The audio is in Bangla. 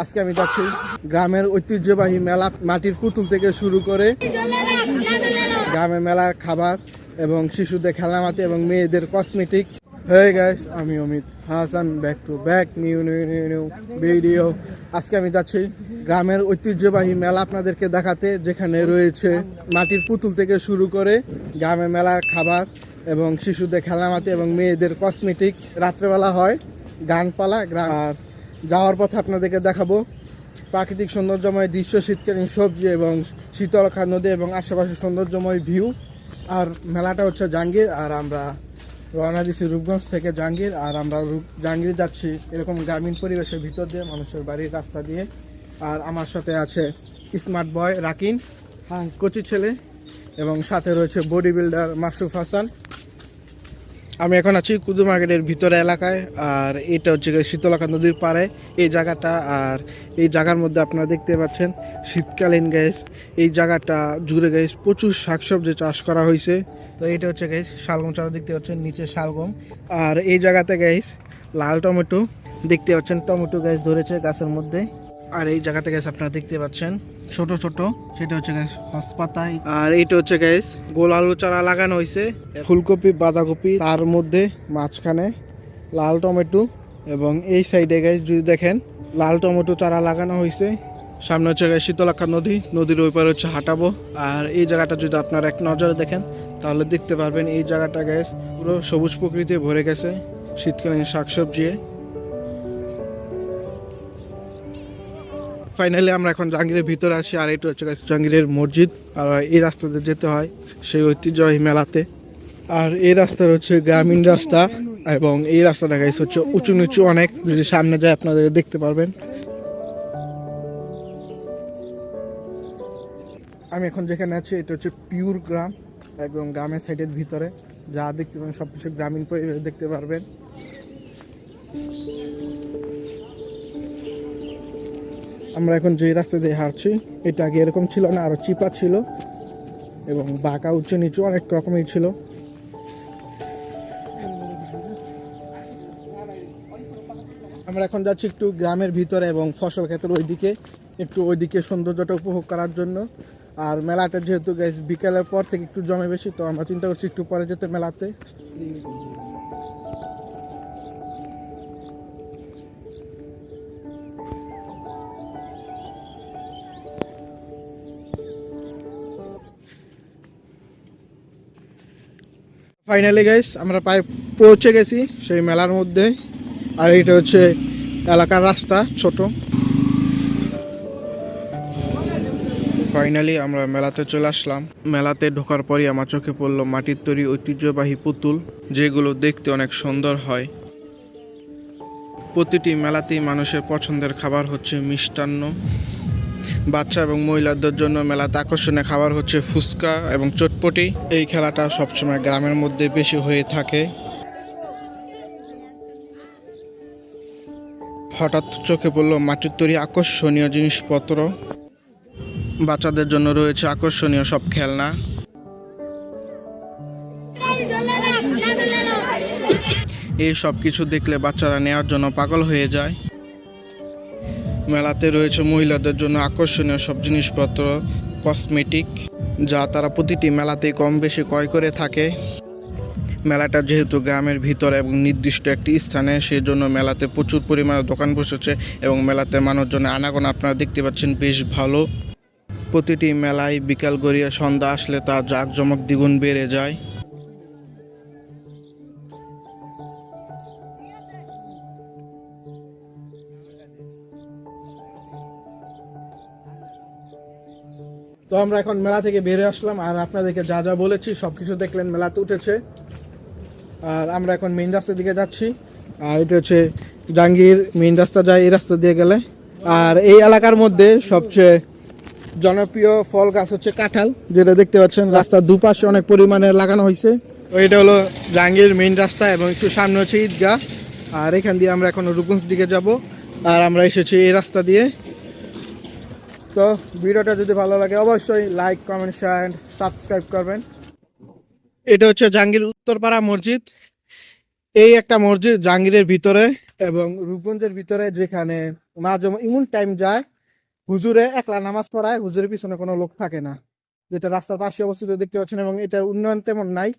আজকে আমি যাচ্ছি গ্রামের ঐতিহ্যবাহী মেলা মাটির পুতুল থেকে শুরু করে গ্রামের মেলার খাবার এবং শিশুদের খেলনামাতি এবং মেয়েদের কসমেটিক। হয়ে গেছে আমি Amit Hasan, back to back new video. আজকে আমি যাচ্ছি গ্রামের ঐতিহ্যবাহী মেলা আপনাদেরকে দেখাতে, যেখানে রয়েছে মাটির পুতুল থেকে শুরু করে গ্রামের মেলার খাবার এবং শিশুদের খেলনামাতি এবং মেয়েদের কসমেটিক। রাত্রেবেলা হয় গানপালা। আর যাওয়ার পথে আপনাদেরকে দেখাবো প্রাকৃতিক সৌন্দর্যময় দৃশ্য, শীতকালীন সবজি এবং শীতলক্ষা নদী এবং আশেপাশে সৌন্দর্যময় ভিউ। আর মেলাটা হচ্ছে জাহাঙ্গীর, আর আমরা রওনা দিচ্ছি রূপগঞ্জ থেকে জাহাঙ্গীর। আর আমরা জাহাঙ্গীর যাচ্ছি এরকম গ্রামীণ পরিবেশের ভিতর দিয়ে, মানুষের বাড়ির রাস্তা দিয়ে। আর আমার সাথে আছে স্মার্ট বয় রাকিন, হ্যাঁ কচি ছেলে, এবং সাথে রয়েছে বডি বিল্ডার মাসুফ হাসান। আমি এখন আছি কুদু মার্কেটের ভিতরে এলাকায়, আর এটা হচ্ছে শীতলক্ষা নদীর পাড়ে এই জায়গাটা। আর এই জায়গার মধ্যে আপনারা দেখতে পাচ্ছেন শীতকালীন গ্যাস এই জায়গাটা জুড়ে গ্যাস প্রচুর শাকসবজি চাষ করা হয়েছে। তো এটা হচ্ছে গ্যাস শালগম চারা দেখতে পাচ্ছেন, নিচে শালগম। আর এই জায়গাতে গ্যাস লাল টমেটো দেখতে পাচ্ছেন, টমেটো গ্যাস ধরেছে গাছের মধ্যে। আর এই জায়গাতে গ্যাস আপনারা দেখতে পাচ্ছেন ছোট ছোট, সেটা হচ্ছে গ্যাস হসপাতাই। আর এইটা হচ্ছে গ্যাস গোল আলু চারা লাগানো হয়েছে, ফুলকপি বাঁধাকপি, তার মধ্যে মাঝখানে লাল টমেটো। এবং এই সাইডে গ্যাস যদি দেখেন লাল টমেটো চারা লাগানো হয়েছে। সামনে হচ্ছে গ্যাস শীতলক্ষা নদী, নদীর ওই পারে হচ্ছে হাঁটাবো। আর এই জায়গাটা যদি আপনারা এক নজরে দেখেন তাহলে দেখতে পারবেন এই জায়গাটা গ্যাস পুরো সবুজ প্রকৃতি ভরে গেছে শীতকালীন শাকসবজি। ফাইনালি আমরা এখন জাহাঙ্গীরের ভিতরে আছি। আর এটা হচ্ছে জাহাঙ্গীরের মসজিদ। আর এই রাস্তাতে যেতে হয় সেই ঐতিহ্যবাহী মেলাতে। আর এই রাস্তার হচ্ছে গ্রামীণ রাস্তা, এবং এই রাস্তাটা গাইছে হচ্ছে উঁচু নিচু অনেক। যদি সামনে যায় আপনাদের দেখতে পারবেন। আমি এখন যেখানে আছি এটা হচ্ছে পিওর গ্রাম, একদম গ্রামের সাইডের ভিতরে। যা দেখতে পাবেন সবকিছু গ্রামীণ পরিবেশ দেখতে পারবেন। আমরা এখন যে রাস্তা দিয়ে হাঁটছি এটা আগে এরকম ছিল না, আরো চিপা ছিল এবং বাঁকা উঁচু নিচু অনেক রকমই ছিল। আমরা এখন যাচ্ছি একটু গ্রামের ভিতরে এবং ফসল ক্ষেতের ওইদিকে, একটু ওইদিকে সৌন্দর্যটা উপভোগ করার জন্য। আর মেলাটা যেহেতু গ্যাস বিকেলের পর থেকে একটু জমে বেশি, তো আমরা চিন্তা করছি একটু পরে যেতে মেলাতে। ফাইনালি গাইস আমরা প্রায় পৌঁছে গেছি সেই মেলার মধ্যে। আর এটা হচ্ছে এলাকার রাস্তা ছোট। ফাইনালি আমরা মেলাতে চলে আসলাম। মেলাতে ঢোকার পরই আমার চোখে পড়লো মাটির তৈরি ঐতিহ্যবাহী পুতুল, যেগুলো দেখতে অনেক সুন্দর হয়। প্রতিটি মেলাতেই মানুষের পছন্দের খাবার হচ্ছে মিষ্টান্ন। বাচ্চা এবং মহিলাদের জন্য মেলাতে আকর্ষণীয় খাবার হচ্ছে ফুচকা এবং চটপটি। এই খেলাটা সবসময় গ্রামের মধ্যে বেশি হয়ে থাকে। হঠাৎ চোখে পড়লো মাটির তৈরি আকর্ষণীয় জিনিসপত্র। বাচ্চাদের জন্য রয়েছে আকর্ষণীয় সব খেলনা। এই সব কিছু দেখলে বাচ্চারা নেওয়ার জন্য পাগল হয়ে যায়। মেলাতে রয়েছে মহিলাদের জন্য আকর্ষণীয় সব জিনিসপত্র, কসমেটিক, যা তারা প্রতিটি মেলাতেই কম বেশি ক্রয় করে থাকে। মেলাটা যেহেতু গ্রামের ভিতরে এবং নির্দিষ্ট একটি স্থানে, সেই জন্য মেলাতে প্রচুর পরিমাণে দোকান বসেছে এবং মেলাতে মানুষজনের আনাগোনা আপনারা দেখতে পাচ্ছেন বেশ ভালো। প্রতিটি মেলায় বিকাল গড়িয়ে সন্ধ্যা আসলে তার জাঁকজমক দ্বিগুণ বেড়ে যায়। তো আমরা এখন মেলা থেকে বেরিয়ে আসলাম, আর আপনাদেরকে যা যা বলেছি সবকিছু দেখলেন, মেলাতে উঠেছে। আর আমরা এখন মেইন রাস্তার দিকে যাচ্ছি। আর এটা হচ্ছে জাহাঙ্গীর মেইন রাস্তা যায় এই রাস্তা দিয়ে গেলে। আর এই এলাকার মধ্যে সবচেয়ে জনপ্রিয় ফল গাছ হচ্ছে কাঁঠাল, যেটা দেখতে পাচ্ছেন রাস্তার দুপাশে অনেক পরিমাণে লাগানো হয়েছে। তো এটা হলো জাহাঙ্গীর মেইন রাস্তা, এবং একটু সামনে হচ্ছে ঈদগাহ। আর এখান দিয়ে আমরা এখন রূপগঞ্জ দিকে যাব। আর আমরা এসেছি এই রাস্তা দিয়ে। তো ভিডিওটা যদি ভালো লাগে অবশ্যই like, comment, share and subscribe করবেন। এটা হচ্ছে জাহাঙ্গীর উত্তরপাড়া মসজিদ। এই একটা মসজিদ জাহাঙ্গীরের ভিতরে এবং রূপগঞ্জের ভিতরে, যেখানে মাঝে এমন টাইম যায় হুজুরে একলা নামাজ পড়ায়, হুজুরের পিছনে কোনো লোক থাকে না, যেটা রাস্তার পাশে অবস্থিত দেখতে পাচ্ছেন, এবং এটার উন্নয়ন তেমন নাই।